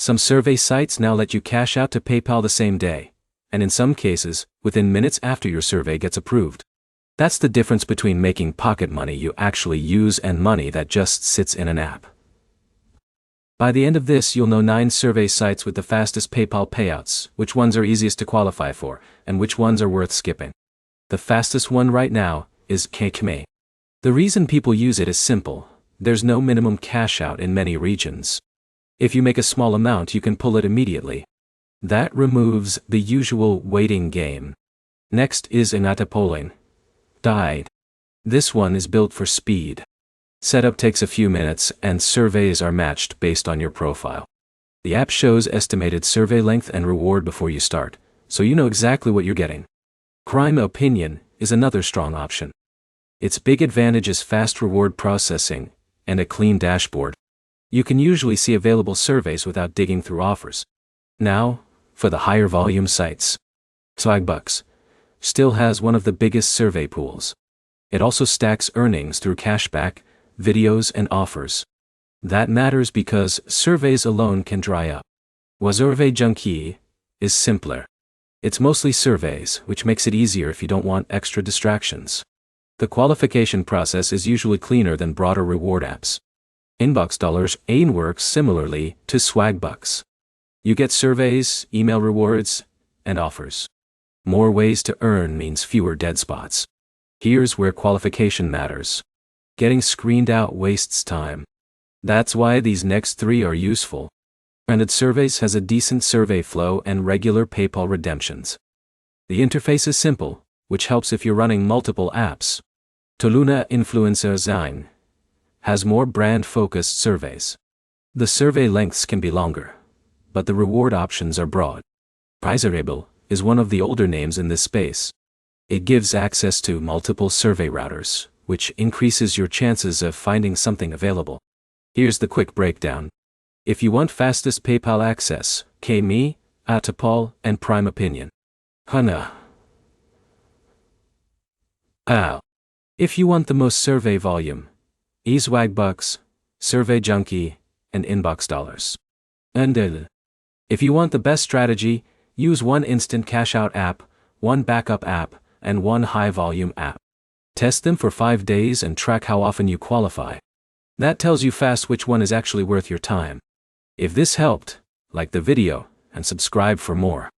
Some survey sites now let you cash out to PayPal the same day, and in some cases, within minutes after your survey gets approved. That's the difference between making pocket money you actually use and money that just sits in an app. By the end of this, you'll know 9 survey sites with the fastest PayPal payouts, which ones are easiest to qualify for, and which ones are worth skipping. The fastest one right now is KKMay. The reason people use it is simple: there's no minimum cash out in many regions. If you make a small amount, you can pull it immediately. That removes the usual waiting game. Next is Ingatapolin. This one is built for speed. Setup takes a few minutes and surveys are matched based on your profile. The app shows estimated survey length and reward before you start, so you know exactly what you're getting. Crime Opinion is another strong option. Its big advantage is fast reward processing and a clean dashboard. You can usually see available surveys without digging through offers. Now, for the higher volume sites. Swagbucks still has one of the biggest survey pools. It also stacks earnings through cashback, videos and offers. That matters because surveys alone can dry up. Survey Junkie is simpler. It's mostly surveys, which makes it easier if you don't want extra distractions. The qualification process is usually cleaner than broader reward apps. Inbox works similarly to Swagbucks. You get surveys, email rewards, and offers. More ways to earn means fewer dead spots. Here's where qualification matters. Getting screened out wastes time. That's why these next 3 are useful. Branded Surveys has a decent survey flow and regular PayPal redemptions. The interface is simple, which helps if you're running multiple apps. Toluna Influencer Zine has more brand-focused surveys. The survey lengths can be longer, but the reward options are broad. Prizerable is one of the older names in this space. It gives access to multiple survey routers, which increases your chances of finding something available. Here's the quick breakdown. If you want fastest PayPal access, KKMay, Atapol, and Prime Opinion. Hana. If you want the most survey volume, Swagbucks, Survey Junkie, and Inbox. And if you want the best strategy, use one instant cash out app, one backup app, and one high volume app. Test them for 5 days and track how often you qualify. That tells you fast which one is actually worth your time. If this helped, like the video and subscribe for more.